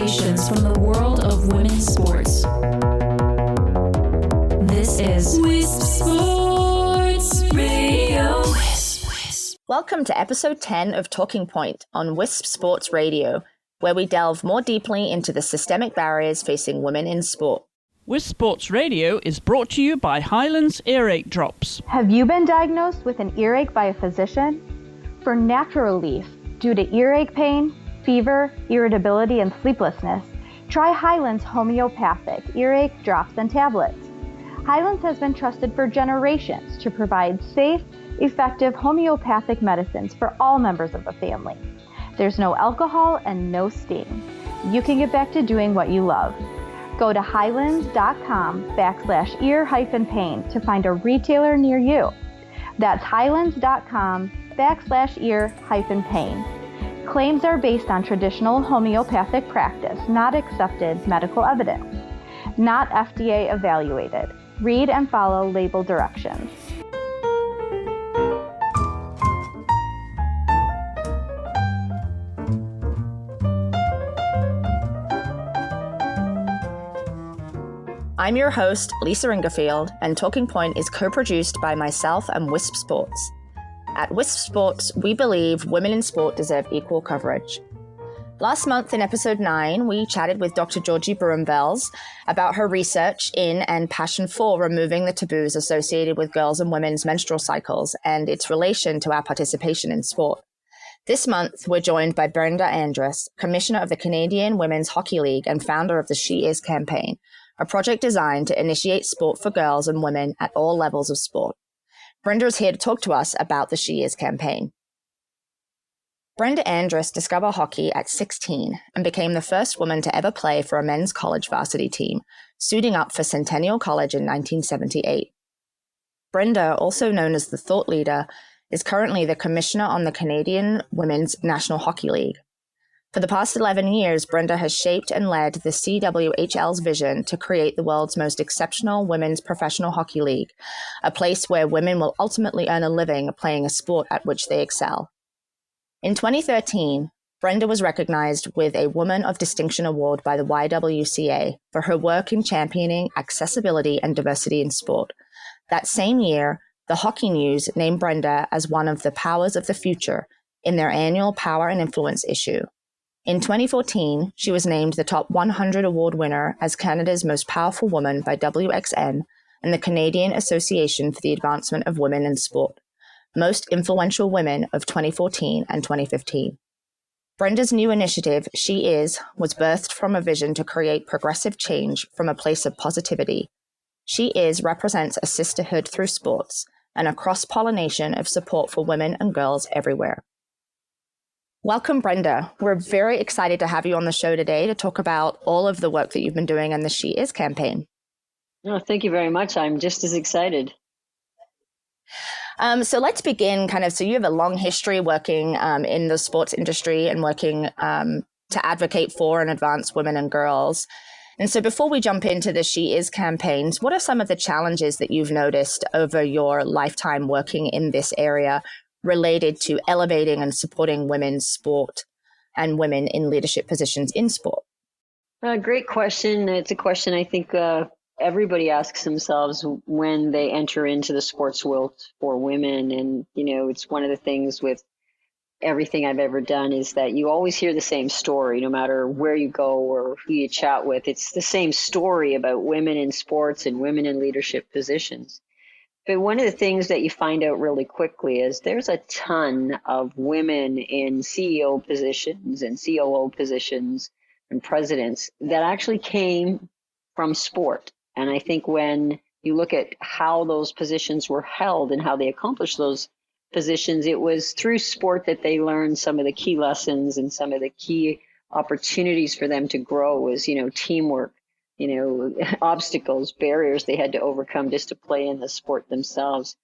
conversations from the world of women's sports. This is Wisp Sports Radio. Welcome to episode 10 of Talking Point on Wisp Sports Radio, where we delve more deeply into the systemic barriers facing women in sport. Wisp Sports Radio is brought to you by Highlands Earache Drops. Have you been diagnosed with an earache by a physician? For natural relief due to earache pain, fever, irritability, and sleeplessness, try Highlands Homeopathic Earache Drops and Tablets. Highlands has been trusted for generations to provide safe, effective homeopathic medicines for all members of the family. There's no alcohol and no sting. You can get back to doing what you love. Go to highlands.com/ear-pain to find a retailer near you. That's highlands.com/ear-pain. Claims are based on traditional homeopathic practice, not accepted medical evidence. Not FDA evaluated. Read and follow label directions. I'm your host, Lisa Ingarfield, and Talking Point is co-produced by myself and Wisp Sports. At Wisp Sports, we believe women in sport deserve equal coverage. Last month in episode 9, we chatted with Dr. Georgie Brumvels about her research in and passion for removing the taboos associated with girls' and women's menstrual cycles and its relation to our participation in sport. This month, we're joined by Brenda Andress, Commissioner of the Canadian Women's Hockey League and founder of the She Is campaign, a project designed to initiate sport for girls and women at all levels of sport. Brenda is here to talk to us about the She Is campaign. Brenda Andress discovered hockey at 16 and became the first woman to ever play for a men's college varsity team, suiting up for Centennial College in 1978. Brenda, also known as the Thought Leader, is currently the Commissioner on the Canadian Women's National Hockey League. For the past 11 years, Brenda has shaped and led the CWHL's vision to create the world's most exceptional women's professional hockey league, a place where women will ultimately earn a living playing a sport at which they excel. In 2013, Brenda was recognized with a Woman of Distinction Award by the YWCA for her work in championing accessibility and diversity in sport. That same year, the Hockey News named Brenda as one of the Powers of the Future in their annual Power and Influence issue. In 2014, she was named the Top 100 Award winner as Canada's Most Powerful Woman by WXN and the Canadian Association for the Advancement of Women in Sport, Most Influential Women of 2014 and 2015. Brenda's new initiative, She Is, was birthed from a vision to create progressive change from a place of positivity. She Is represents a sisterhood through sports and a cross-pollination of support for women and girls everywhere. Welcome, Brenda. We're very excited to have you on the show today to talk about all of the work that you've been doing in the She Is campaign. Oh, thank you very much. I'm just as excited. So let's begin so you have a long history working in the sports industry and working to advocate for and advance women and girls. And so before we jump into the She Is campaigns, what are some of the challenges that you've noticed over your lifetime working in this area related to elevating and supporting women's sport and women in leadership positions in sport? Great question. It's a question I think everybody asks themselves when they enter into the sports world for women. And, it's one of the things with everything I've ever done is that you always hear the same story, no matter where you go or who you chat with. It's the same story about women in sports and women in leadership positions. But one of the things that you find out really quickly is there's a ton of women in CEO positions and COO positions and presidents that actually came from sport. And I think when you look at how those positions were held and how they accomplished those positions, it was through sport that they learned some of the key lessons and some of the key opportunities for them to grow was, teamwork, obstacles, barriers they had to overcome just to play in the sport themselves.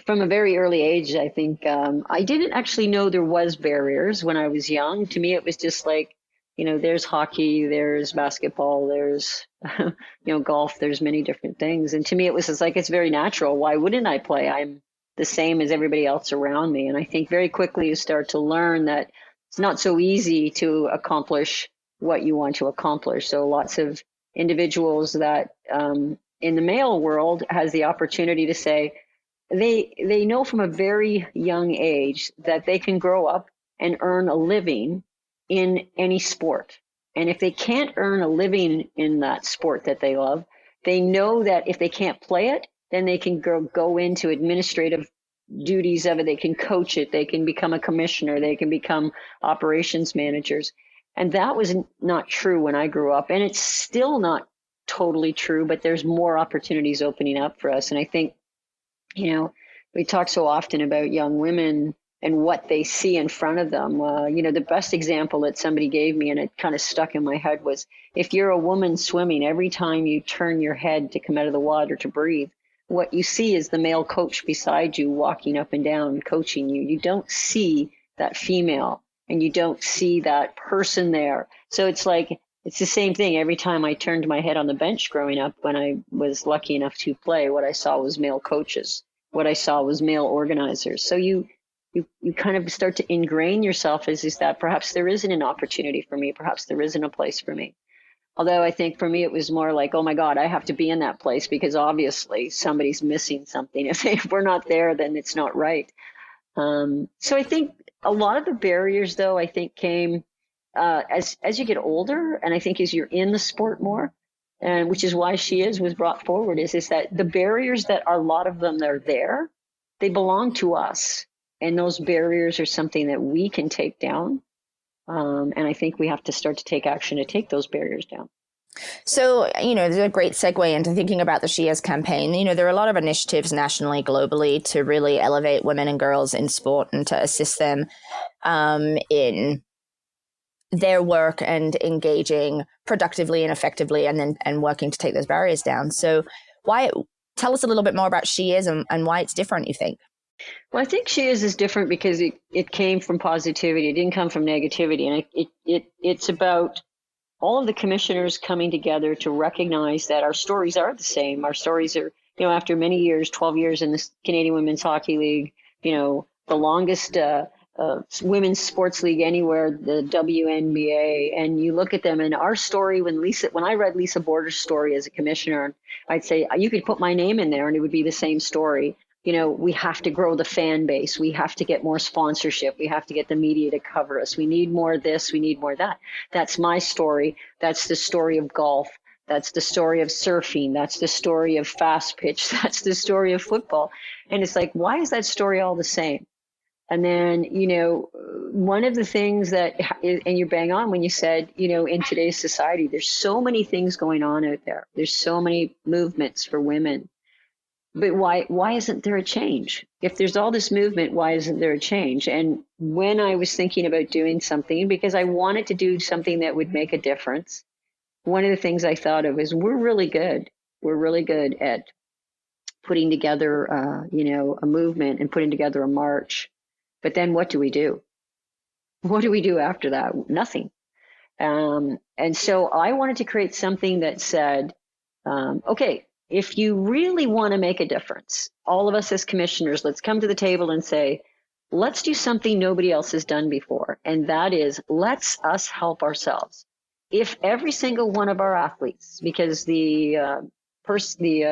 From a very early age, I think I didn't actually know there was barriers when I was young. To me, it was just like, there's hockey, there's basketball, there's, golf, there's many different things. And to me, it was just like, it's very natural. Why wouldn't I play? I'm the same as everybody else around me. And I think very quickly you start to learn that it's not so easy to accomplish what you want to accomplish. So lots of individuals that in the male world has the opportunity to say they know from a very young age that they can grow up and earn a living in any sport. And if they can't earn a living in that sport that they love, they know that if they can't play it, then they can go into administrative duties of it. They can coach it. They can become a commissioner. They can become operations managers. And that was not true when I grew up. And it's still not totally true, but there's more opportunities opening up for us. And I think, we talk so often about young women and what they see in front of them. The best example that somebody gave me, and it kind of stuck in my head, was if you're a woman swimming, every time you turn your head to come out of the water to breathe, what you see is the male coach beside you walking up and down, coaching you. You don't see that female, and you don't see that person there. So it's the same thing. Every time I turned my head on the bench growing up, when I was lucky enough to play, what I saw was male coaches. What I saw was male organizers. So you kind of start to ingrain yourself as is that perhaps there isn't an opportunity for me. Perhaps there isn't a place for me. Although I think for me, it was more like, oh my God, I have to be in that place because obviously somebody's missing something. If we're not there, then it's not right. So I think a lot of the barriers, though, I think came as you get older, and I think as you're in the sport more, and which is why was brought forward, is that the barriers that a lot of them are there, they belong to us. And those barriers are something that we can take down. And I think we have to start to take action to take those barriers down. So, there's a great segue into thinking about the She Is campaign. There are a lot of initiatives nationally, globally, to really elevate women and girls in sport and to assist them in their work and engaging productively and effectively and working to take those barriers down. So tell us a little bit more about She Is and why it's different, you think? Well, I think She Is different because it came from positivity. It didn't come from negativity. And it's about all of the commissioners coming together to recognize that our stories are the same. Our stories are, after many years, 12 years in the Canadian Women's Hockey League, the longest women's sports league anywhere, the WNBA, and you look at them, and our story, when I read Lisa Border's story as a commissioner, I'd say you could put my name in there and it would be the same story. We have to grow the fan base. We have to get more sponsorship. We have to get the media to cover us. We need more of this. We need more of that. That's my story. That's the story of golf. That's the story of surfing. That's the story of fast pitch. That's the story of football. And it's like, why is that story all the same? And then, one of the things and you're bang on when you said, in today's society, there's so many things going on out there. There's so many movements for women. But why isn't there a change? If there's all this movement, why isn't there a change? And when I was thinking about doing something, because I wanted to do something that would make a difference, one of the things I thought of is we're really good. We're really good at putting together, a movement and putting together a march. But then what do we do? What do we do after that? Nothing. And so I wanted to create something that said, okay, if you really want to make a difference, all of us as commissioners, let's come to the table and say, let's do something nobody else has done before. And that is, let's us help ourselves. If every single one of our athletes, because the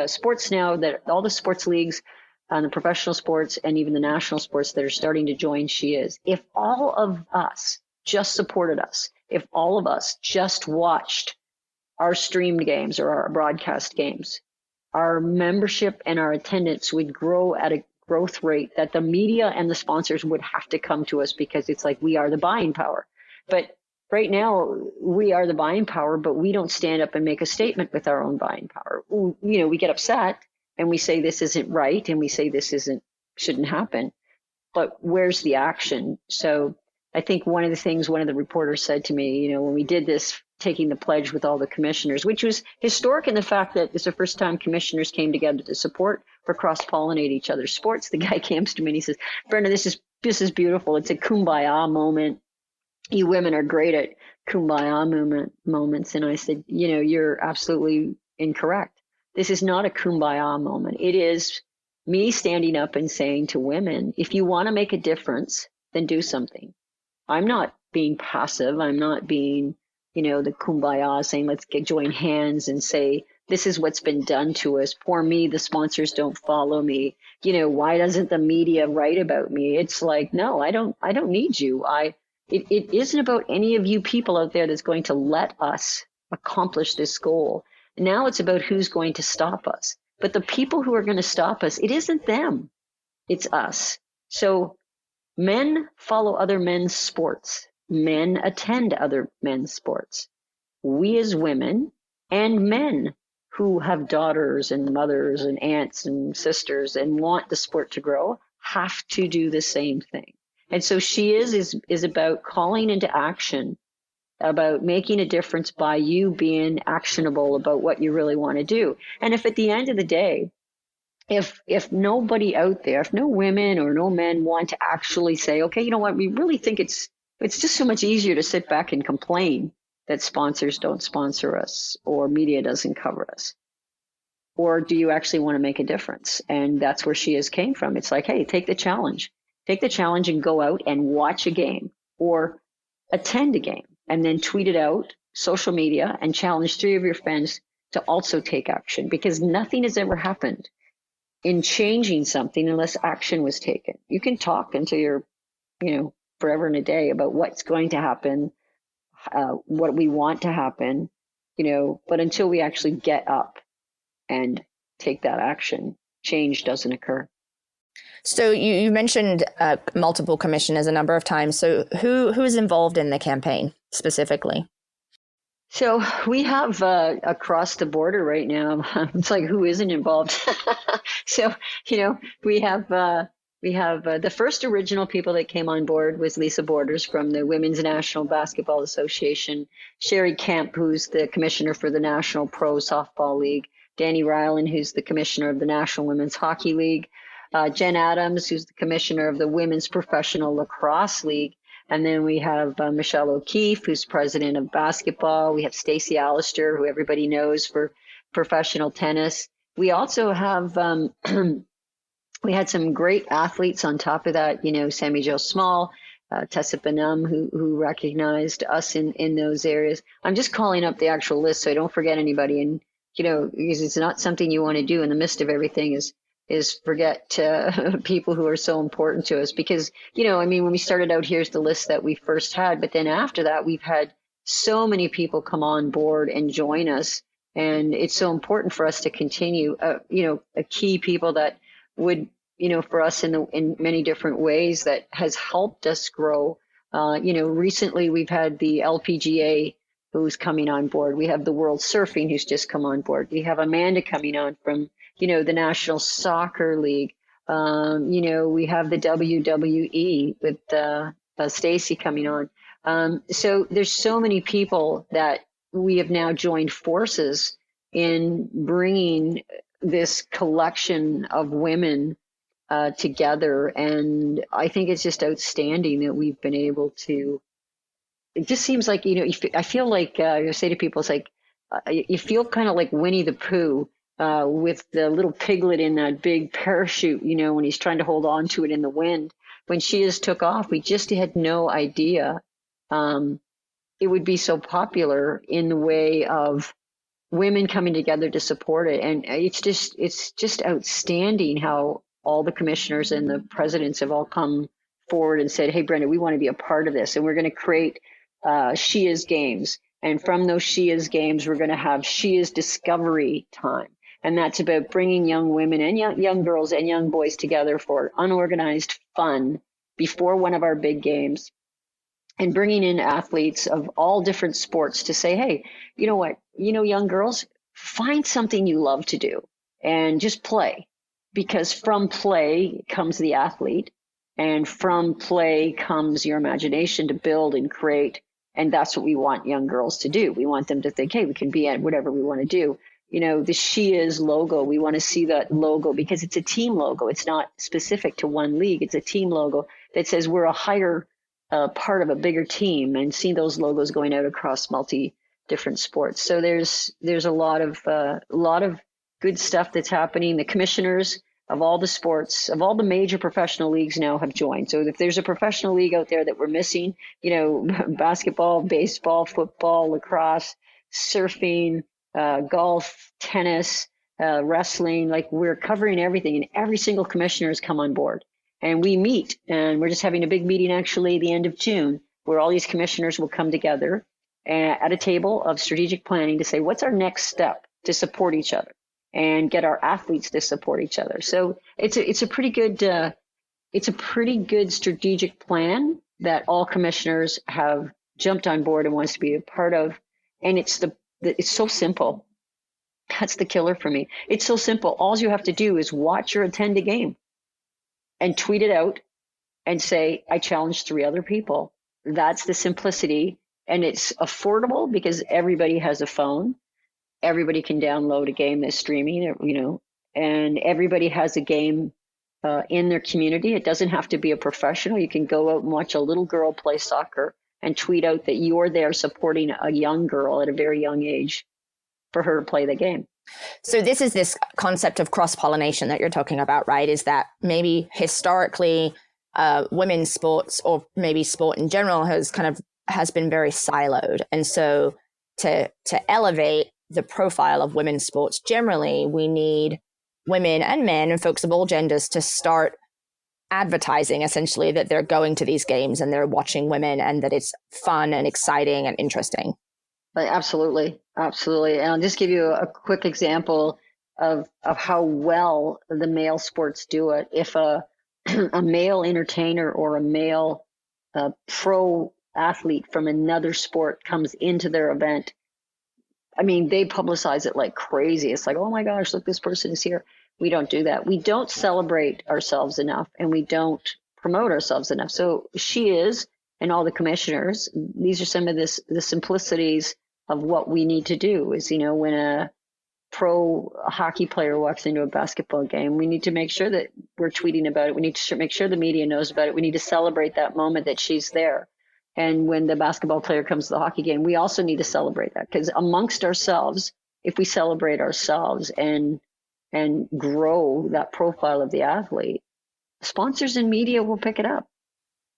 sports now, that all the sports leagues, the professional sports and even the national sports that are starting to join She Is, if all of us just supported us, if all of us just watched our streamed games or our broadcast games, our membership and our attendance would grow at a growth rate that the media and the sponsors would have to come to us, because it's like we are the buying power. But right now we are the buying power, but we don't stand up and make a statement with our own buying power. We get upset and we say this isn't right, and we say this shouldn't happen. But where's the action? So I think one of the reporters said to me, when we did this, taking the pledge with all the commissioners, which was historic in the fact that it's the first time commissioners came together to support for cross-pollinate each other's sports. The guy comes to me and he says, Brenda, this is beautiful. It's a kumbaya moment. You women are great at kumbaya moments. And I said, you're absolutely incorrect. This is not a kumbaya moment. It is me standing up and saying to women, if you want to make a difference, then do something. I'm not being passive. I'm not being the kumbaya, saying, let's join hands and say, this is what's been done to us. Poor me, the sponsors don't follow me. Why doesn't the media write about me? It's like, no, I don't need you. It isn't about any of you people out there that's going to let us accomplish this goal. Now it's about who's going to stop us. But the people who are going to stop us, it isn't them. It's us. So men follow other men's sports. Men attend other men's sports. We as women and men who have daughters and mothers and aunts and sisters and want the sport to grow have to do the same thing. And so She is about calling into action, about making a difference by you being actionable about what you really want to do. And if at the end of the day, if nobody out there, if no women or no men want to actually say, okay, you know what, we really think it's just so much easier to sit back and complain that sponsors don't sponsor us or media doesn't cover us. Or do you actually want to make a difference? And that's where She came from. It's like, hey, take the challenge. Take the challenge and go out and watch a game or attend a game and then tweet it out, social media, and challenge 3 of your friends to also take action, because nothing has ever happened in changing something unless action was taken. You can talk until you're, forever and a day about what's going to happen, what we want to happen, but until we actually get up and take that action, change doesn't occur. So you mentioned multiple commissioners a number of times. So who is involved in the campaign specifically? So we have across the border right now. It's like, who isn't involved? So we have the first original people that came on board was Lisa Borders from the Women's National Basketball Association, Sherry Kemp, who's the commissioner for the National Pro Softball League, Danny Ryland, who's the commissioner of the National Women's Hockey League, Jen Adams, who's the commissioner of the Women's Professional Lacrosse League. And then we have Michelle O'Keefe, who's president of basketball. We have Stacey Allister, who everybody knows for professional tennis. We also have, we had some great athletes on top of that, Sammy Jo Small, Tessa Benham, who recognized us in those areas. I'm just calling up the actual list so I don't forget anybody. And, because it's not something you want to do in the midst of everything is forget people who are so important to us, because, when we started out, here's the list that we first had, but then after that, we've had so many people come on board and join us. And it's so important for us to continue, a key people that would, for us in many different ways that has helped us grow. Recently we've had the LPGA who's coming on board. We have the World Surfing who's just come on board. We have Amanda coming on from the National Soccer League. We have the WWE with Stacey coming on. So there's so many people that we have now joined forces in bringing this collection of women together. And I think it's just outstanding that we've been able to. It just seems like, I feel like, I say to people, it's like, you feel kind of like Winnie the Pooh. With the little piglet in that big parachute, when he's trying to hold on to it in the wind. When She took off, we just had no idea it would be so popular in the way of women coming together to support it. And it's just outstanding how all the commissioners and the presidents have all come forward and said, hey, Brenda, we want to be a part of this. And we're going to create She Is Games. And from those She Is Games, we're going to have She Is Discovery Time. And that's about bringing young women and young girls and young boys together for unorganized fun before one of our big games, and bringing in athletes of all different sports to say, hey, you know what, young girls, find something you love to do and just play, because from play comes the athlete, and from play comes your imagination to build and create. And that's what we want young girls to do. We want them to think, hey, we can be at whatever we want to do. The She Is logo, we want to see that logo because it's a team logo. It's not specific to one league. It's a team logo that says we're a higher part of a bigger team, and see those logos going out across different sports. So there's a lot of good stuff that's happening. The commissioners of all the sports, of all the major professional leagues now have joined. So if there's a professional league out there that we're missing, basketball, baseball, football, lacrosse, surfing, golf, tennis, wrestling, like we're covering everything, and every single commissioner has come on board. And we meet, and we're just having a big meeting actually the end of June, where all these commissioners will come together at a table of strategic planning to say, what's our next step to support each other and get our athletes to support each other. So it's a pretty good strategic plan that all commissioners have jumped on board and wants to be a part of. And it's so simple. That's the killer for me. It's so simple. All you have to do is watch or attend a game and tweet it out and say, I challenge 3 other people. That's the simplicity. And it's affordable because everybody has a phone. Everybody can download a game that's streaming, and everybody has a game in their community. It doesn't have to be a professional. You can go out and watch a little girl play soccer and tweet out that you're there supporting a young girl at a very young age for her to play the game. So this concept of cross-pollination that you're talking about, right? Is that maybe historically women's sports, or maybe sport in general, has been very siloed. And so to elevate the profile of women's sports generally, we need women and men and folks of all genders to start advertising essentially that they're going to these games and they're watching women and that it's fun and exciting and interesting. Absolutely. Absolutely. And I'll just give you a quick example of how well the male sports do it. If a male entertainer or a male pro athlete from another sport comes into their event, I mean, they publicize it like crazy. It's like, oh my gosh, look, this person is here. We don't do that. We don't celebrate ourselves enough, and we don't promote ourselves enough. So she is, and all the commissioners, these are some of the simplicities of what we need to do is, when a pro hockey player walks into a basketball game, we need to make sure that we're tweeting about it. We need to make sure the media knows about it. We need to celebrate that moment that she's there. And when the basketball player comes to the hockey game, we also need to celebrate that, because amongst ourselves, if we celebrate ourselves and grow that profile of the athlete, sponsors and media will pick it up.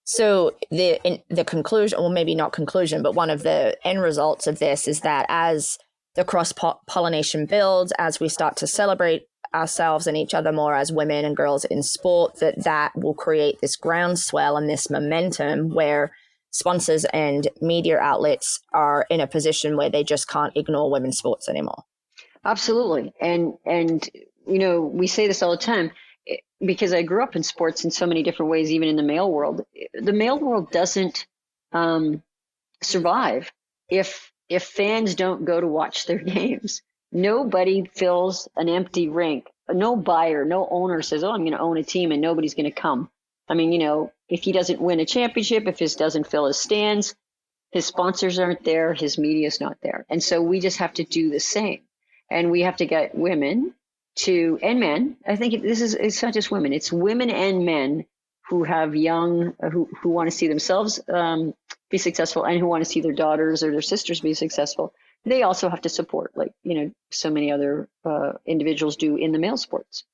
So the conclusion, or maybe not conclusion, but one of the end results of this is that as the cross-pollination builds, as we start to celebrate ourselves and each other more as women and girls in sport, that will create this groundswell and this momentum where sponsors and media outlets are in a position where they just can't ignore women's sports anymore. Absolutely. And we say this all the time, because I grew up in sports in so many different ways, even in the male world. The male world doesn't survive if fans don't go to watch their games. Nobody fills an empty rink. No buyer, no owner says, oh, I'm going to own a team and nobody's going to come. I mean, if he doesn't win a championship, if he doesn't fill his stands, his sponsors aren't there, his media's not there. And so we just have to do the same. And we have to get women and men. I think it's not just women, it's women and men who have young, who want to see themselves be successful and who want to see their daughters or their sisters be successful. They also have to support, like, so many other individuals do in the male sports.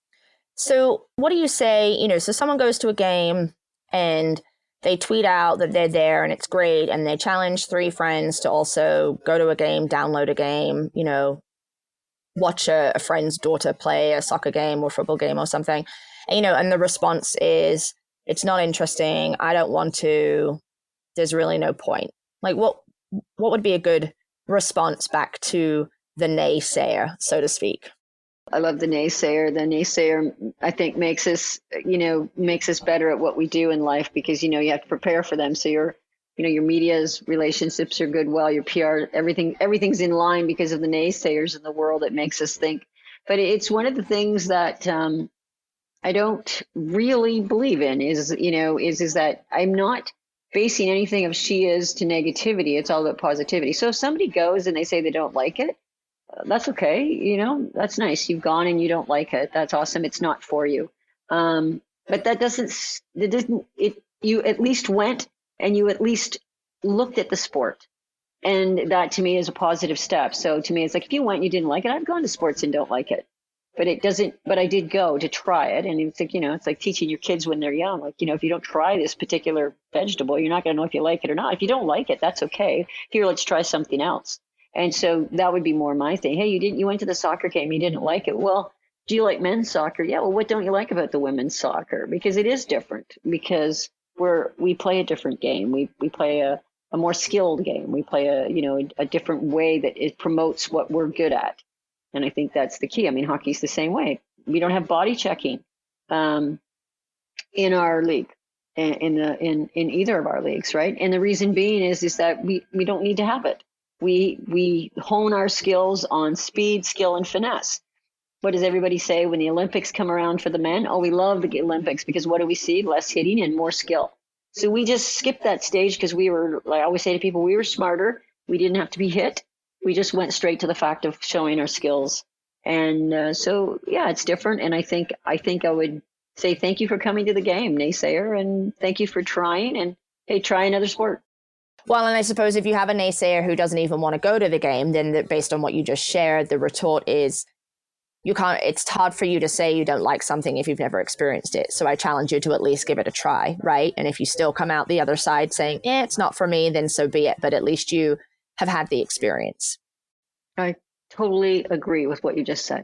So what do you say, so someone goes to a game and they tweet out that they're there and it's great, and they challenge 3 friends to also go to a game, download a game, watch a friend's daughter play a soccer game or football game or something, and the response is, it's not interesting, I don't want to, there's really no point. Like, what would be a good response back to the naysayer, so to speak? I love the naysayer. The naysayer, I think, makes us better at what we do in life, because, you have to prepare for them. So your media's relationships are good. Well, your PR, everything's in line because of the naysayers in the world. It makes us think. But it's one of the things that I don't really believe in is that I'm not basing anything of she is to negativity. It's all about positivity. So if somebody goes and they say they don't like it, that's okay. That's nice. You've gone and you don't like it. That's awesome. It's not for you. But you at least went and you at least looked at the sport. And that to me is a positive step. So to me, it's like, if you went and you didn't like it, I've gone to sports and don't like it. but it doesn't, but I did go to try it. And it's like, it's like teaching your kids when they're young, like, if you don't try this particular vegetable, you're not going to know if you like it or not. If you don't like it, that's okay. Here, let's try something else. And so that would be more my thing. Hey, you went to the soccer game, you didn't like it. Well, do you like men's soccer? Yeah. Well, what don't you like about the women's soccer? Because it is different, because we play a different game. We play a more skilled game. We play a different way that it promotes what we're good at. And I think that's the key. I mean, hockey's the same way. We don't have body checking in our league, in either of our leagues, right? And the reason being is that we don't need to have it. We hone our skills on speed, skill, and finesse. What does everybody say when the Olympics come around for the men? Oh, we love the Olympics because what do we see? Less hitting and more skill. So we just skipped that stage because we were, like I always say to people, we were smarter. We didn't have to be hit. We just went straight to the fact of showing our skills. And so, yeah, it's different. And I think I would say thank you for coming to the game, naysayer, and thank you for trying. And hey, try another sport. Well, and I suppose if you have a naysayer who doesn't even want to go to the game, then based on what you just shared, the retort is, it's hard for you to say you don't like something if you've never experienced it. So I challenge you to at least give it a try, right? And if you still come out the other side saying, it's not for me, then so be it. But at least you have had the experience. I totally agree with what you just said.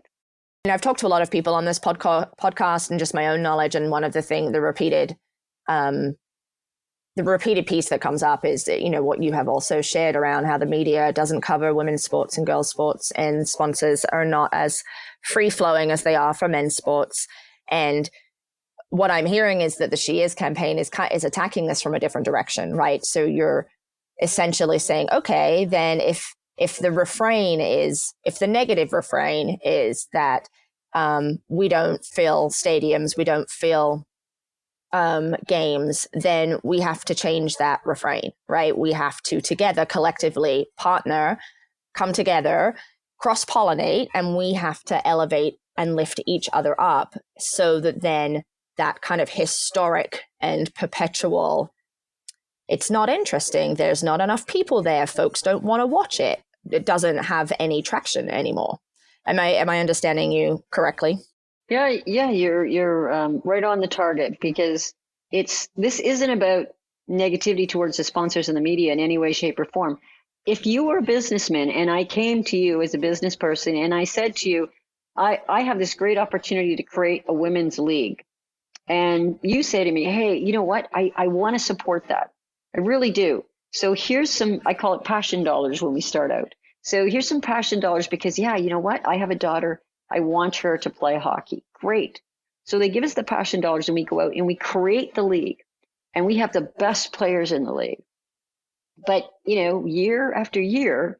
And I've talked to a lot of people on this podcast and just my own knowledge. And one of the repeated piece that comes up is, what you have also shared around how the media doesn't cover women's sports and girls' sports, and sponsors are not as free flowing as they are for men's sports. And what I'm hearing is that the She Is campaign is attacking this from a different direction, right? So you're essentially saying, okay, then if the negative refrain is that we don't fill stadiums, we don't fill games, then we have to change that refrain, right? We have to together collectively partner, come together, cross-pollinate, and we have to elevate and lift each other up so that then that kind of historic and perpetual, it's not interesting, there's not enough people there, folks don't want to watch it, it doesn't have any traction anymore. Am I understanding you correctly? Yeah, you're right on the target, because this isn't about negativity towards the sponsors and the media in any way, shape, or form. If you were a businessman and I came to you as a business person and I said to you, I have this great opportunity to create a women's league, and you say to me, hey, you know what? I want to support that. I really do. So here's some, I call it passion dollars when we start out. So here's some passion dollars because, yeah, you know what? I have a daughter. I want her to play hockey. Great. So they give us the passion dollars and we go out and we create the league, and we have the best players in the league. But, year after year,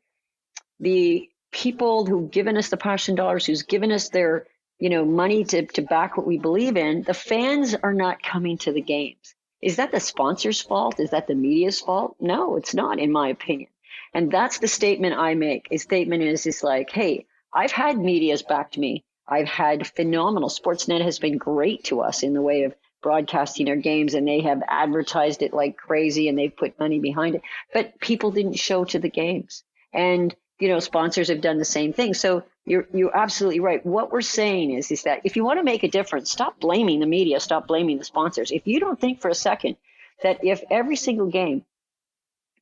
the people who've given us the passion dollars, who's given us their, money to back what we believe in, the fans are not coming to the games. Is that the sponsor's fault? Is that the media's fault? No, it's not, in my opinion. And that's the statement I make. A statement is like, hey, I've had media's backed me. I've had phenomenal. Sportsnet has been great to us in the way of broadcasting our games, and they have advertised it like crazy and they've put money behind it. But people didn't show to the games. And, sponsors have done the same thing. So you're absolutely right. What we're saying is that if you want to make a difference, stop blaming the media, stop blaming the sponsors. If you don't think for a second that if every single game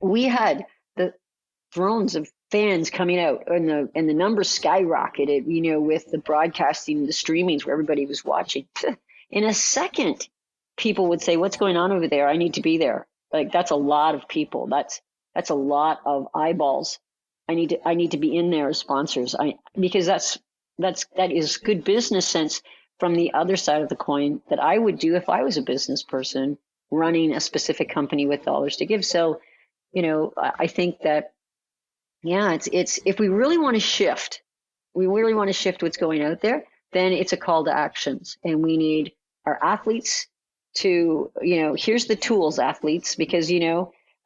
we had the thrones of fans coming out and the numbers skyrocketed, with the broadcasting, the streamings where everybody was watching, in a second, people would say, what's going on over there? I need to be there. Like, that's a lot of people. That's a lot of eyeballs. I need to be in there as sponsors. Because that is good business sense from the other side of the coin that I would do if I was a business person running a specific company with dollars to give. So, I think that, yeah, it's if we really want to shift what's going out there, then it's a call to actions. And we need our athletes to, here's the tools, athletes, because,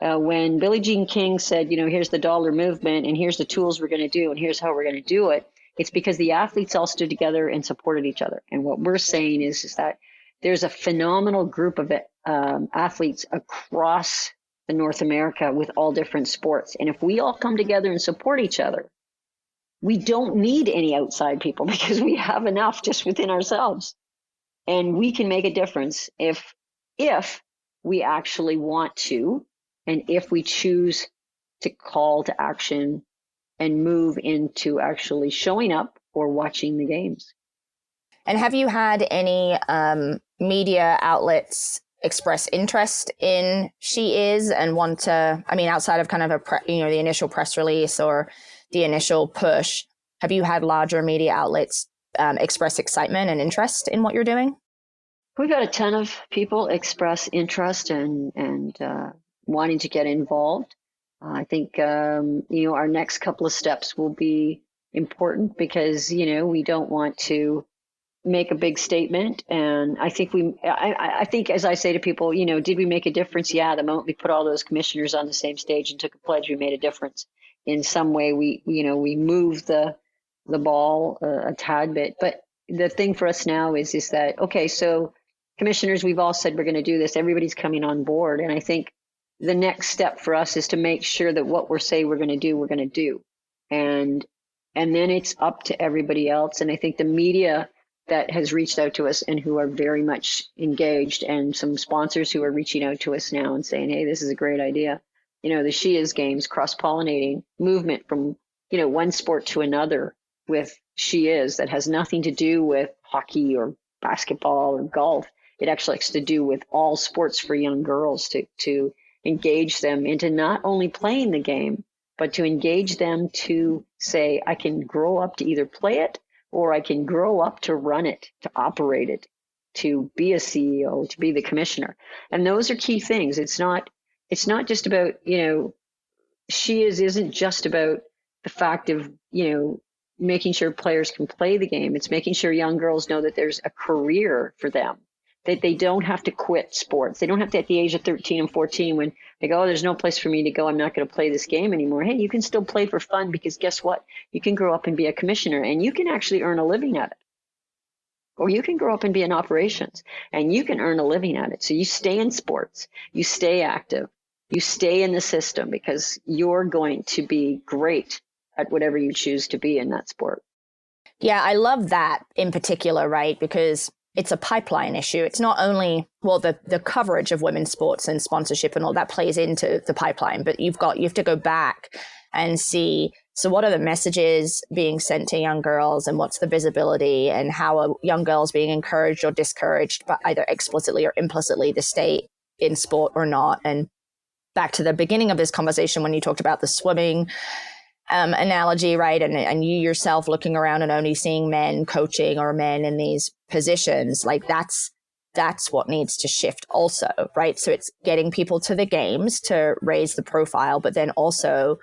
when Billie Jean King said, here's the dollar movement and here's the tools we're going to do and here's how we're going to do it, it's because the athletes all stood together and supported each other. And what we're saying is that there's a phenomenal group of athletes across North America with all different sports. And if we all come together and support each other, we don't need any outside people because we have enough just within ourselves. And we can make a difference if we actually want to, and if we choose to call to action and move into actually showing up or watching the games. And have you had any media outlets express interest in She Is and want to, I mean, outside of kind of the initial press release or the initial push, have you had larger media outlets express excitement and interest in what you're doing? We've had a ton of people express interest and wanting to get involved. I think, our next couple of steps will be important because, we don't want to make a big statement. And I think I think, as I say to people, did we make a difference? Yeah. The moment we put all those commissioners on the same stage and took a pledge, we made a difference. In some way, we moved the ball a tad bit. But the thing for us now is that, okay, so commissioners, we've all said we're going to do this. Everybody's coming on board. And I think the next step for us is to make sure that what we're going to do, we're going to do. And then it's up to everybody else. And I think the media that has reached out to us and who are very much engaged, and some sponsors who are reaching out to us now and saying, hey, this is a great idea. The She Is games, cross-pollinating movement from, one sport to another with She Is that has nothing to do with hockey or basketball or golf. It actually has to do with all sports for young girls to engage them into not only playing the game, but to engage them to say, I can grow up to either play it or I can grow up to run it, to operate it, to be a CEO, to be the commissioner. And those are key things. It's not just about, She Is isn't just about the fact of, making sure players can play the game. It's making sure young girls know that there's a career for them, that they don't have to quit sports. They don't have to, at the age of 13 and 14, when they go, oh, there's no place for me to go, I'm not going to play this game anymore. Hey, you can still play for fun, because guess what? You can grow up and be a commissioner, and you can actually earn a living at it. Or you can grow up and be in operations, and you can earn a living at it. So you stay in sports, you stay active, you stay in the system, because you're going to be great at whatever you choose to be in that sport. Yeah, I love that in particular, right? Because it's a pipeline issue. It's not only, well, the coverage of women's sports and sponsorship and all that plays into the pipeline, but you have to go back and see, so what are the messages being sent to young girls, and what's the visibility, and how are young girls being encouraged or discouraged, but either explicitly or implicitly, to stay in sport or not. And back to the beginning of this conversation when you talked about the swimming analogy, right? And you yourself looking around and only seeing men coaching or men in these positions, like that's what needs to shift also, right? So it's getting people to the games to raise the profile, but then also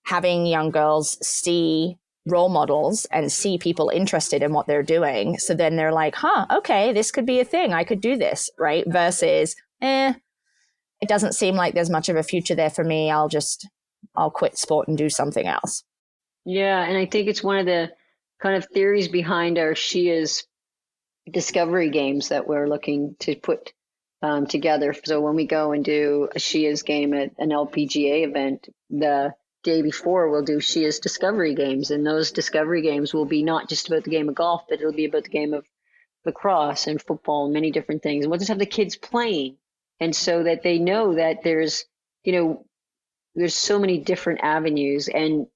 having young girls see role models and see people interested in what they're doing. So then they're like, okay, this could be a thing. I could do this, right? Versus, it doesn't seem like there's much of a future there for me. I'll quit sport and do something else. Yeah, and I think it's one of the kind of theories behind our She Is discovery games that we're looking to put together. So when we go and do a She Is game at an LPGA event, the day before we'll do She Is discovery games. And those discovery games will be not just about the game of golf, but it'll be about the game of lacrosse and football and many different things. And we'll just have the kids playing. And so that they know that there's so many different avenues, and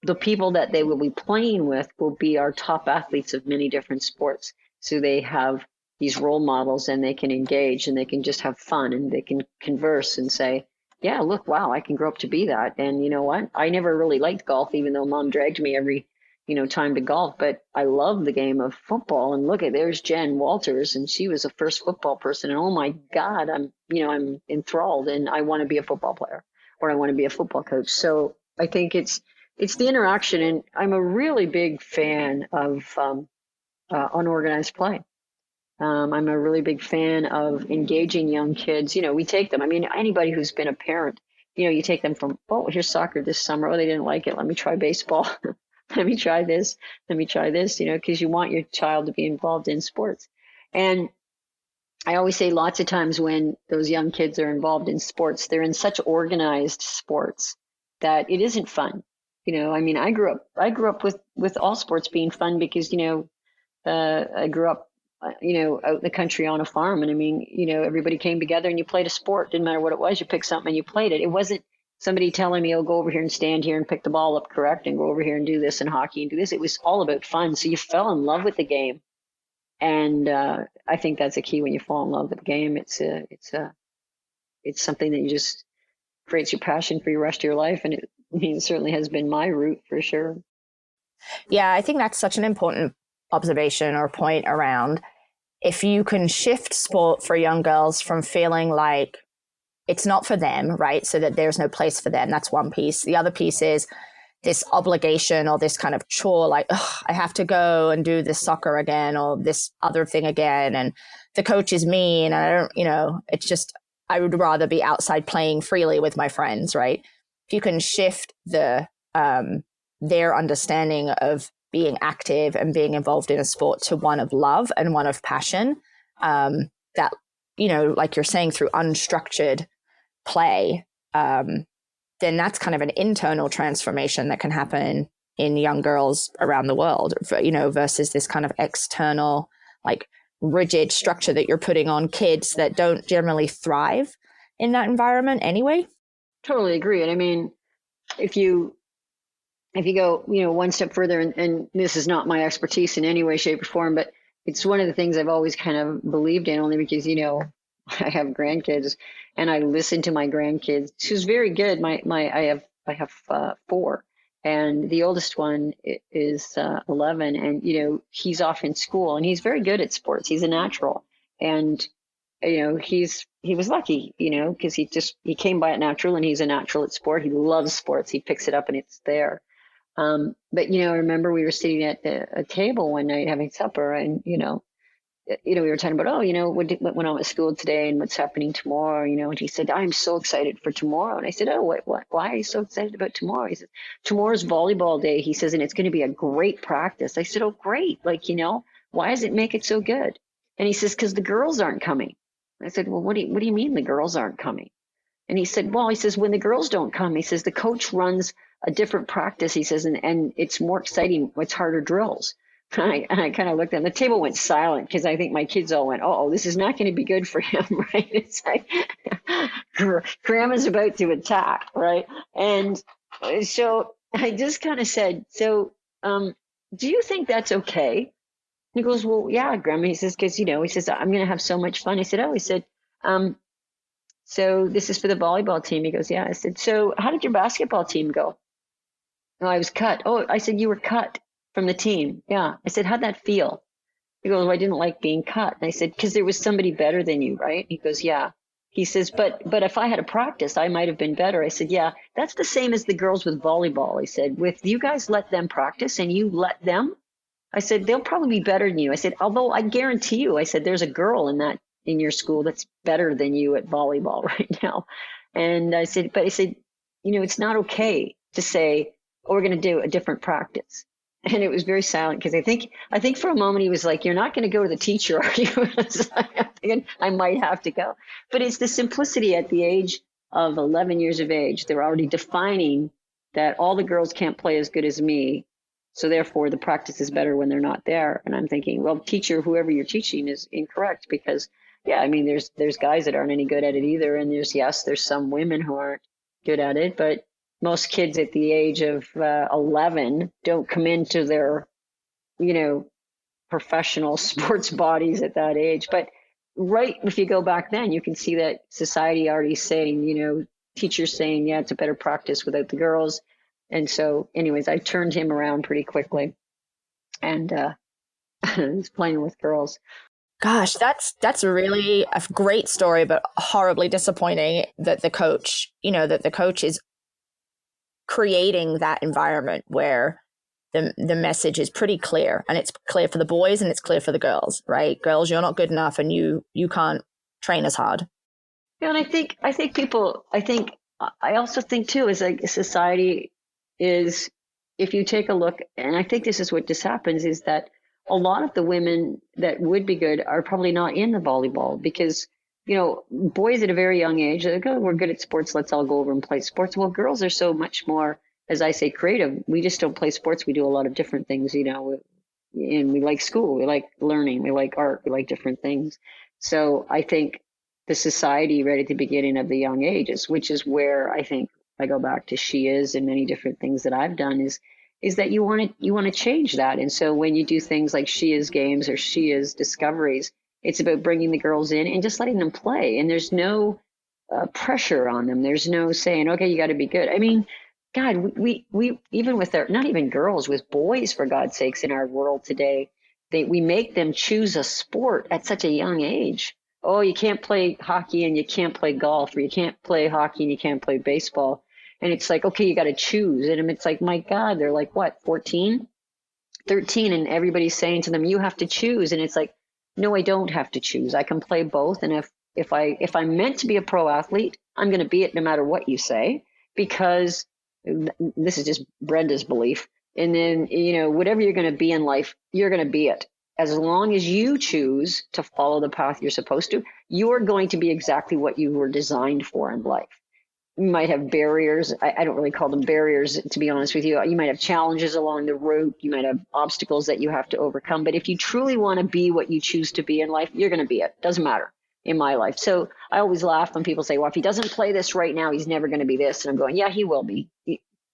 the people that they will be playing with will be our top athletes of many different sports. So they have these role models, and they can engage, and they can just have fun, and they can converse and say, yeah, look, wow, I can grow up to be that. And you know what? I never really liked golf, even though mom dragged me every time to golf, but I love the game of football. And look, there's Jen Walters, and she was the first football person. And oh my God, I'm enthralled, and I want to be a football player, or I want to be a football coach. So I think it's the interaction, and I'm a really big fan of unorganized play. I'm a really big fan of engaging young kids. We take them. I mean, anybody who's been a parent, you take them from, oh, here's soccer this summer. Oh, they didn't like it. Let me try baseball. Let me try this. Let me try this, because you want your child to be involved in sports. And I always say lots of times when those young kids are involved in sports, they're in such organized sports that it isn't fun. I mean, I grew up with all sports being fun because, I grew up, out in the country on a farm. And I mean, everybody came together and you played a sport. Didn't matter what it was. You picked something and you played it. It wasn't somebody telling me, oh, go over here and stand here and pick the ball up correct and go over here and do this in hockey and do this. It was all about fun. So you fell in love with the game. And I think that's a key when you fall in love with the game. It's something that you just creates your passion for the rest of your life. And it certainly has been my route for sure. Yeah, I think that's such an important observation or point around if you can shift sport for young girls from feeling like it's not for them, right? So that there's no place for them. That's one piece. The other piece is this obligation or this kind of chore, like, I have to go and do this soccer again or this other thing again. And the coach is mean. And I don't, it's just, I would rather be outside playing freely with my friends, right? If you can shift their understanding of being active and being involved in a sport to one of love and one of passion, that, like you're saying, through unstructured play, then that's kind of an internal transformation that can happen in young girls around the world, versus this kind of external, like rigid structure that you're putting on kids that don't generally thrive in that environment anyway. Totally agree. And I mean, if you go, one step further, and this is not my expertise in any way, shape, or form, but it's one of the things I've always kind of believed in, only because, I have grandkids and I listen to my grandkids. She's very good. I have 4, and the oldest one is 11, and he's off in school and he's very good at sports. He's a natural, and he was lucky, because he came by it natural, and he's a natural at sport. He loves sports. He picks it up and it's there. But I remember we were sitting at a table one night having supper, and we were talking about, what went on at school today and what's happening tomorrow, and he said, I'm so excited for tomorrow. And I said, oh, what, why are you so excited about tomorrow? He said, tomorrow's volleyball day. He says, and it's going to be a great practice. I said, oh, great. Why does it make it so good? And he says, because the girls aren't coming. I said, well, what do you mean the girls aren't coming? And he said, well, when the girls don't come, he says, the coach runs a different practice. He says, and it's more exciting. It's harder drills. And I kind of looked at him. The table went silent because I think my kids all went, oh, this is not going to be good for him, right? It's like Grandma's about to attack, right? And so I just kind of said, so do you think that's okay? He goes, well, yeah, Grandma. He says, because, he says, I'm going to have so much fun. I said, oh, he said, so this is for the volleyball team. He goes, yeah. I said, so how did your basketball team go? Oh, I was cut. Oh, I said, you were cut from the team. Yeah. I said, how'd that feel? He goes, well, I didn't like being cut. And I said, because there was somebody better than you, right? He goes, yeah. He says, but if I had a practice, I might have been better. I said, yeah, that's the same as the girls with volleyball. He said, with you guys let them practice and you let them, I said, they'll probably be better than you. I said, although I guarantee you, I said, there's a girl in your school that's better than you at volleyball right now. And I said, it's not okay to say, oh, we're going to do a different practice. And it was very silent because I think for a moment he was like, you're not going to go to the teacher, are you? I'm thinking, I might have to go. But it's the simplicity at the age of 11 years of age. They're already defining that all the girls can't play as good as me. So therefore the practice is better when they're not there. And I'm thinking, well, teacher, whoever you're teaching is incorrect because, yeah, I mean, there's guys that aren't any good at it either. And there's some women who aren't good at it, but most kids at the age of 11 don't come into their, professional sports bodies at that age. But right, if you go back then, you can see that society already saying, teachers saying, yeah, it's a better practice without the girls. And so anyways, I turned him around pretty quickly and he's playing with girls. Gosh, that's really a great story, but horribly disappointing that the coach is creating that environment where the message is pretty clear, and it's clear for the boys and it's clear for the girls, right? Girls, you're not good enough and you can't train as hard. Yeah, and I also think too, as a society is, if you take a look, and I think this is what just happens, is that a lot of the women that would be good are probably not in the volleyball because, boys at a very young age, they go, we're good at sports, let's all go over and play sports. Well, girls are so much more as I say, creative. We just don't play sports. We do a lot of different things, and we like school, we like learning, we like art, we like different things. So I think the society right at the beginning of the young ages, which is where I think I go back to She Is and many different things that I've done, is that you want to change that. And so when you do things like She Is games or She Is discoveries, it's about bringing the girls in and just letting them play. And there's no pressure on them. There's no saying, okay, you got to be good. I mean, God, we even with our, not even girls, with boys, for God's sakes, in our world today, we make them choose a sport at such a young age. Oh, you can't play hockey and you can't play golf, or you can't play hockey and you can't play baseball. And it's like, okay, you got to choose. And it's like, my God, they're like, what, 14, 13, and everybody's saying to them, you have to choose. And it's like, no, I don't have to choose. I can play both. And if I'm meant to be a pro athlete, I'm going to be it no matter what you say, because this is just Brenda's belief. And then, whatever you're going to be in life, you're going to be it. As long as you choose to follow the path you're supposed to, you're going to be exactly what you were designed for in life. You might have barriers. I don't really call them barriers, to be honest with you. You might have challenges along the route. You might have obstacles that you have to overcome. But if you truly want to be what you choose to be in life, you're going to be it. Doesn't matter in my life. So I always laugh when people say, well, if he doesn't play this right now, he's never going to be this. And I'm going, yeah, he will be.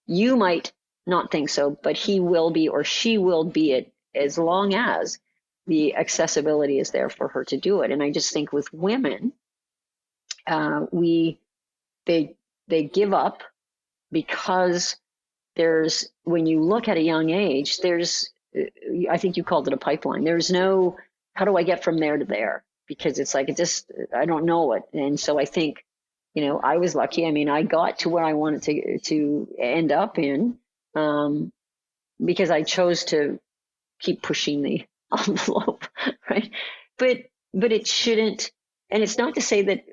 You might not think so, but he will be, or she will be it, as long as the accessibility is there for her to do it. And I just think with women, they give up because when you look at a young age, I think you called it a pipeline. There's no, how do I get from there to there? Because it's like, I don't know it. And so I think, I was lucky. I mean, I got to where I wanted to end up in, because I chose to keep pushing the envelope, right? But it shouldn't, and it's not to say that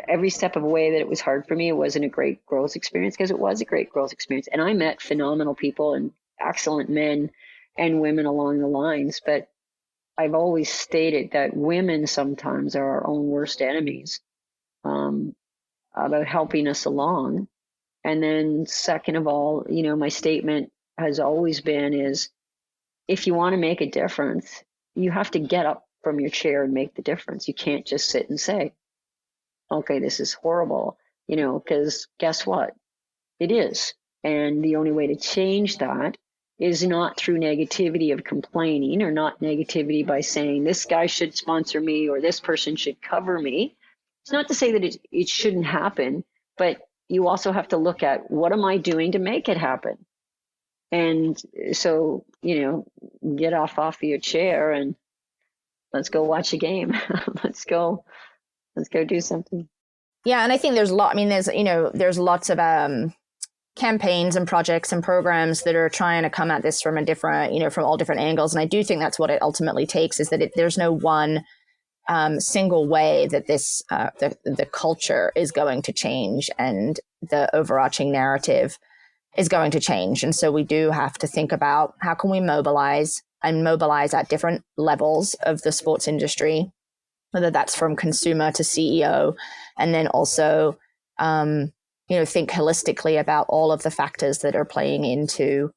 every step of the way that it was hard for me, it wasn't a great growth experience, because it was a great growth experience. And I met phenomenal people and excellent men and women along the lines. But I've always stated that women sometimes are our own worst enemies, about helping us along. And then second of all, my statement has always been is, if you want to make a difference, you have to get up from your chair and make the difference. You can't just sit and say, okay, this is horrible, because guess what? It is. And the only way to change that is not through negativity of complaining, or not negativity by saying this guy should sponsor me or this person should cover me. It's not to say that it shouldn't happen, but you also have to look at, what am I doing to make it happen? And so, get off of your chair and let's go watch a game. Let's go do something. Yeah, and I think there's there's lots of campaigns and projects and programs that are trying to come at this from a different, from all different angles. And I do think that's what it ultimately takes, is that there's no one single way that this the culture is going to change, and the overarching narrative is going to change. And so we do have to think about, how can we mobilize at different levels of the sports industry, whether that's from consumer to CEO, and then also, think holistically about all of the factors that are playing into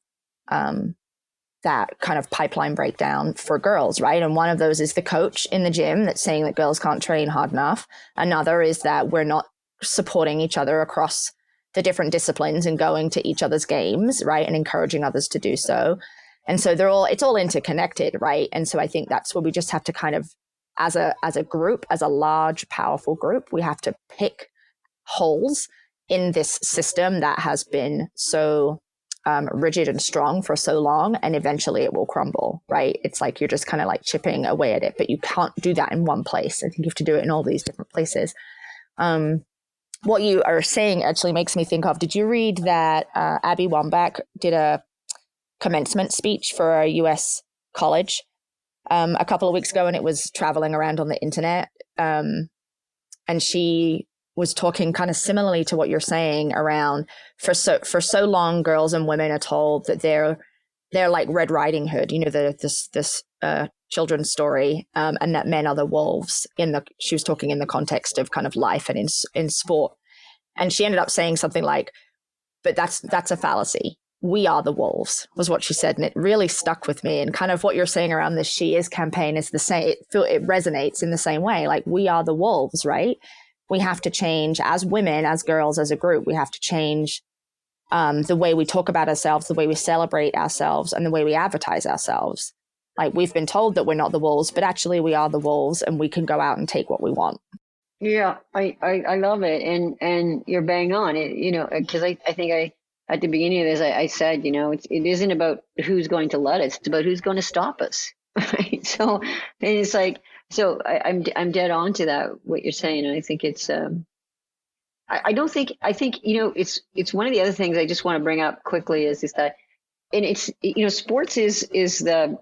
that kind of pipeline breakdown for girls, right? And one of those is the coach in the gym that's saying that girls can't train hard enough. Another is that we're not supporting each other across the different disciplines and going to each other's games, right? And encouraging others to do so. And so it's all interconnected, right? And so I think that's where we just have to kind of, as a group, as a large, powerful group, we have to pick holes in this system that has been so rigid and strong for so long, and eventually it will crumble, right? It's like you're just kind of like chipping away at it, but you can't do that in one place. I think you have to do it in all these different places. What you are saying actually makes me think of, did you read that Abby Wambach did a commencement speech for a US college a couple of weeks ago, and it was traveling around on the internet. And she was talking kind of similarly to what you're saying around, for so long, girls and women are told that they're like Red Riding Hood, this children's story, and that men are the wolves. She was talking in the context of kind of life and in sport, and she ended up saying something like, "But that's a fallacy, we are the wolves, was what she said. And it really stuck with me. And kind of what you're saying around this She Is campaign is the same. It resonates in the same way. Like, we are the wolves, right? We have to change as women, as girls, as a group. We have to change the way we talk about ourselves, the way we celebrate ourselves, and the way we advertise ourselves. Like, we've been told that we're not the wolves, but actually we are the wolves, and we can go out and take what we want. Yeah, I love it. And you're bang on it, because I think at the beginning of this, I said, it isn't about who's going to let us, it's about who's going to stop us. Right. So, and it's like, so I'm dead on to that, what you're saying. And I think it's, I think, it's one of the other things I just want to bring up quickly is that, and it's, sports is the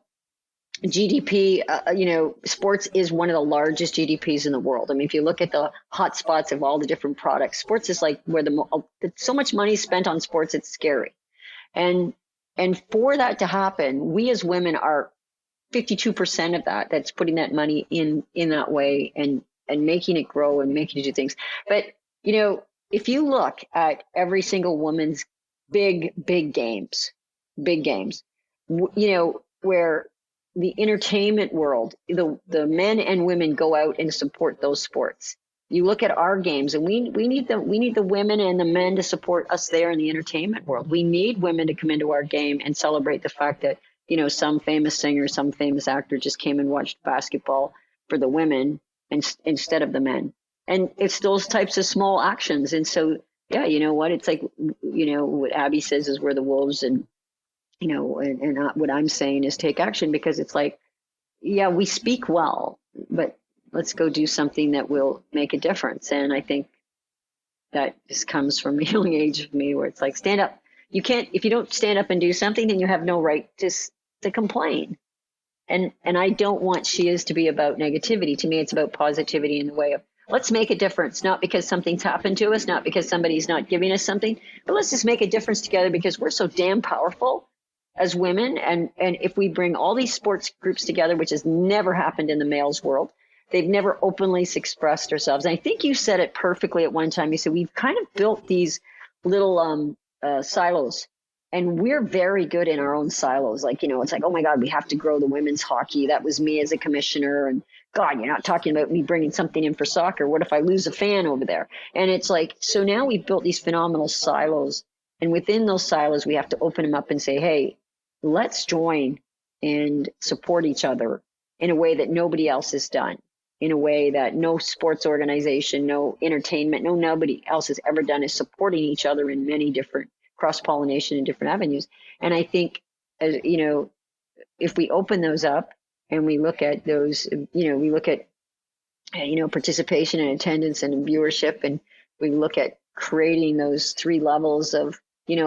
GDP, sports is one of the largest GDPs in the world. I mean, if you look at the hot spots of all the different products, sports is like where so much money is spent on sports, it's scary. And for that to happen, we as women are 52% of that's putting that money in that way and making it grow and making it do things. But, if you look at every single woman's big games, where the entertainment world, the men and women go out and support those sports. You look at our games, and we need the women and the men to support us there in the entertainment world. We need women to come into our game and celebrate the fact that, some famous singer, some famous actor just came and watched basketball for the women instead of the men. And it's those types of small actions. And so, yeah, you know what? It's like, what Abby says is we're the wolves, and what I'm saying is take action, because it's like, yeah, we speak well, but let's go do something that will make a difference. And I think that just comes from a young age of me, where it's like, stand up. You can't, if you don't stand up and do something, then you have no right to complain. And I don't want She Is to be about negativity. To me, it's about positivity in the way of, let's make a difference, not because something's happened to us, not because somebody's not giving us something, but let's just make a difference together, because we're so damn powerful as women. And if we bring all these sports groups together, which has never happened in the males world, they've never openly expressed ourselves. And I think you said it perfectly at one time. You said, we've kind of built these little silos, and we're very good in our own silos. Like, it's like, oh my God, we have to grow the women's hockey. That was me as a commissioner. And God, you're not talking about me bringing something in for soccer. What if I lose a fan over there? And it's like, so now we've built these phenomenal silos. And within those silos, we have to open them up and say, hey, let's join and support each other in a way that nobody else has done, in a way that no sports organization, no entertainment, nobody else has ever done, is supporting each other in many different cross-pollination in different avenues. And I think, if we open those up and we look at those, we look at, participation and attendance and viewership, and we look at creating those 3 levels of,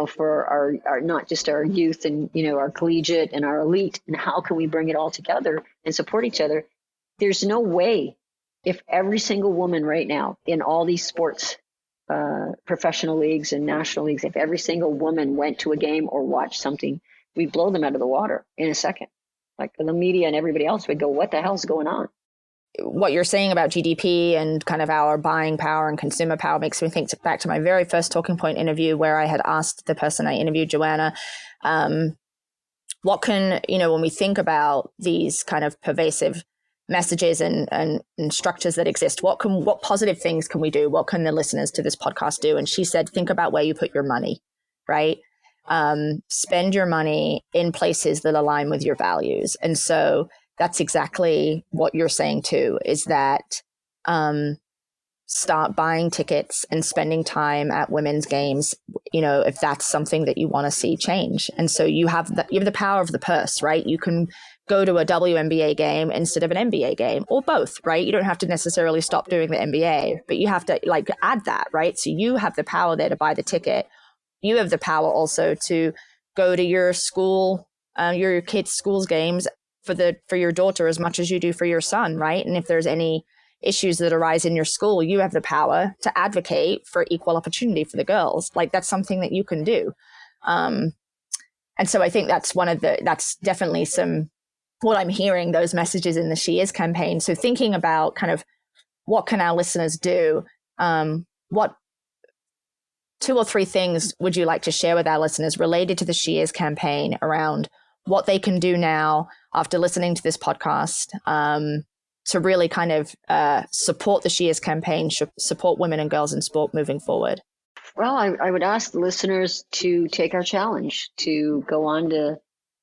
for our not just our youth and, our collegiate and our elite, and how can we bring it all together and support each other? There's no way, if every single woman right now in all these sports, professional leagues and national leagues, if every single woman went to a game or watched something, we'd blow them out of the water in a second. Like, the media and everybody else would go, what the hell's going on? What you're saying about GDP and kind of our buying power and consumer power makes me think back to my very first Talking Point interview, where I had asked the person I interviewed, Joanna, what can, when we think about these kind of pervasive messages and structures that exist, what positive things can we do? What can the listeners to this podcast do? And she said, think about where you put your money, right? Spend your money in places that align with your values. And so that's exactly what you're saying too, is that start buying tickets and spending time at women's games, if that's something that you want to see change. And so you have the power of the purse, right? You can go to a WNBA game instead of an NBA game, or both, right? You don't have to necessarily stop doing the NBA, but you have to add that, right? So you have the power there to buy the ticket. You have the power also to go to your school, your kids' schools games for your daughter as much as you do for your son, right? And if there's any issues that arise in your school, you have the power to advocate for equal opportunity for the girls. That's something that you can do. And so I think that's that's definitely what I'm hearing, those messages in the She Is campaign. So thinking about kind of what can our listeners do, 2 or 3 things would you like to share with our listeners related to the She Is campaign around what they can do now after listening to this podcast to really kind of support the She Is campaign, support women and girls in sport moving forward? Well, I would ask the listeners to take our challenge, to go on to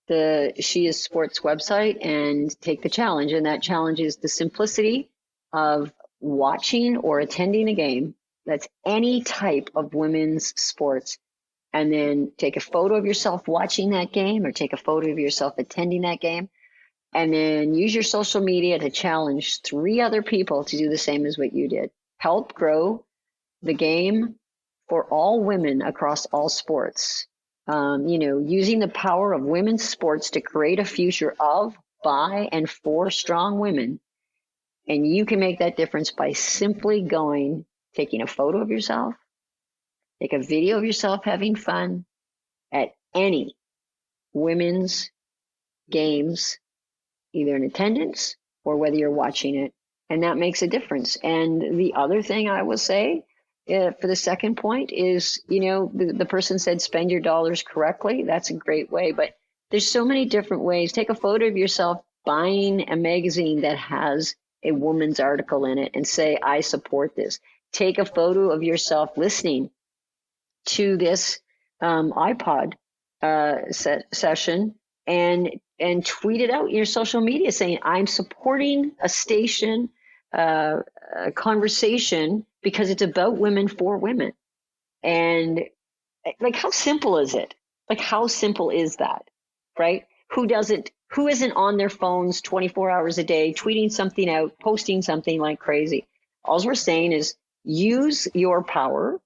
the She Is Sports website and take the challenge. And that challenge is the simplicity of watching or attending a game that's any type of women's sports, and then take a photo of yourself watching that game or take a photo of yourself attending that game, and then use your social media to challenge 3 other people to do the same as what you did. Help grow the game for all women across all sports. Using the power of women's sports to create a future of, by, and for strong women. And you can make that difference by simply taking a photo of yourself, take a video of yourself having fun at any women's games, either in attendance or whether you're watching it. And that makes a difference. And the other thing I will say for the second point is, the person said spend your dollars correctly. That's a great way. But there's so many different ways. Take a photo of yourself buying a magazine that has a woman's article in it and say, I support this. Take a photo of yourself listening to this iPod session and tweet it out in your social media saying, I'm supporting a station, a conversation because it's about women for women. And like, how simple is it? Like, how simple is that, right? Who isn't on their phones 24 hours a day, tweeting something out, posting something like crazy? All we're saying is use your power,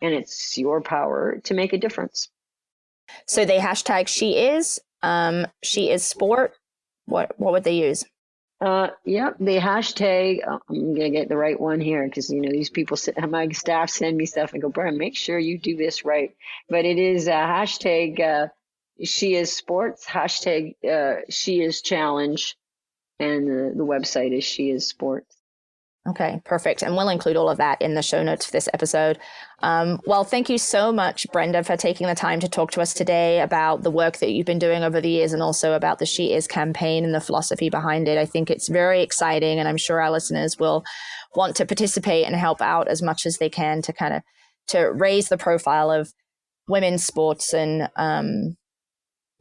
and it's your power to make a difference. So they hashtag She Is Sport. What would they use? The hashtag, I'm going to get the right one here because, these people, my staff send me stuff and go, Brenda, make sure you do this right. But it is hashtag She Is Sports, hashtag She Is Challenge, and the website is She Is Sports. Okay, perfect. And we'll include all of that in the show notes for this episode. Well, thank you so much, Brenda, for taking the time to talk to us today about the work that you've been doing over the years and also about the She Is campaign and the philosophy behind it. I think it's very exciting, and I'm sure our listeners will want to participate and help out as much as they can to raise the profile of women's sports and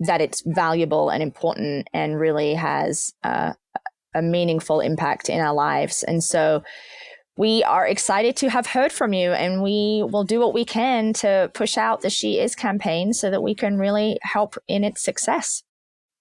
that it's valuable and important and really has a meaningful impact in our lives. And so we are excited to have heard from you, and we will do what we can to push out the She Is campaign so that we can really help in its success.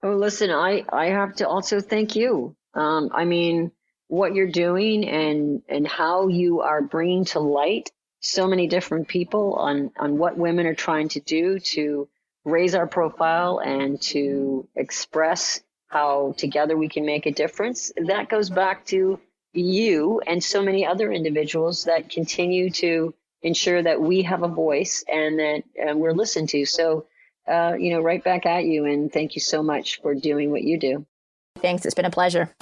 Oh, listen, I have to also thank you. What you're doing and how you are bringing to light so many different people on what women are trying to do to raise our profile and to express how together we can make a difference. That goes back to you and so many other individuals that continue to ensure that we have a voice and that we're listened to. So, right back at you. And thank you so much for doing what you do. Thanks. It's been a pleasure.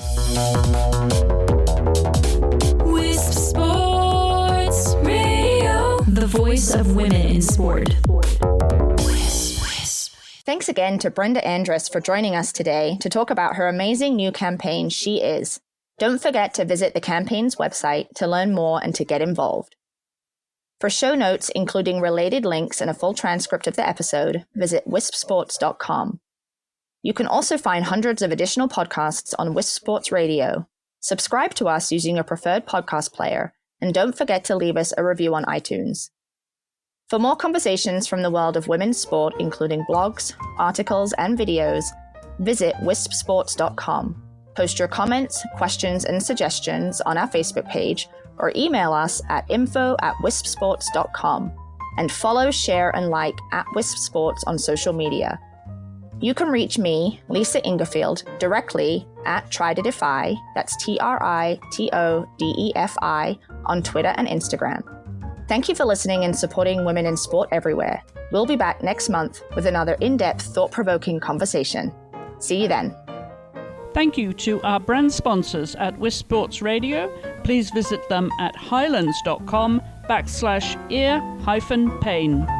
Wisp Sports Radio, the voice of women in sport. Thanks again to Brenda Andress for joining us today to talk about her amazing new campaign, She Is. Don't forget to visit the campaign's website to learn more and to get involved. For show notes, including related links and a full transcript of the episode, visit wispsports.com. You can also find hundreds of additional podcasts on Wisp Sports Radio. Subscribe to us using your preferred podcast player, and don't forget to leave us a review on iTunes. For more conversations from the world of women's sport, including blogs, articles, and videos, visit wispsports.com. Post your comments, questions, and suggestions on our Facebook page or email us at info@wispsports.com, and follow, share, and like @wispsports on social media. You can reach me, Lisa Ingarfield, directly at Try to Defy, that's TRITODEFI, on Twitter and Instagram. Thank you for listening and supporting women in sport everywhere. We'll be back next month with another in-depth, thought-provoking conversation. See you then. Thank you to our brand sponsors at Wisp Sports Radio. Please visit them at highlands.com/ear-pain.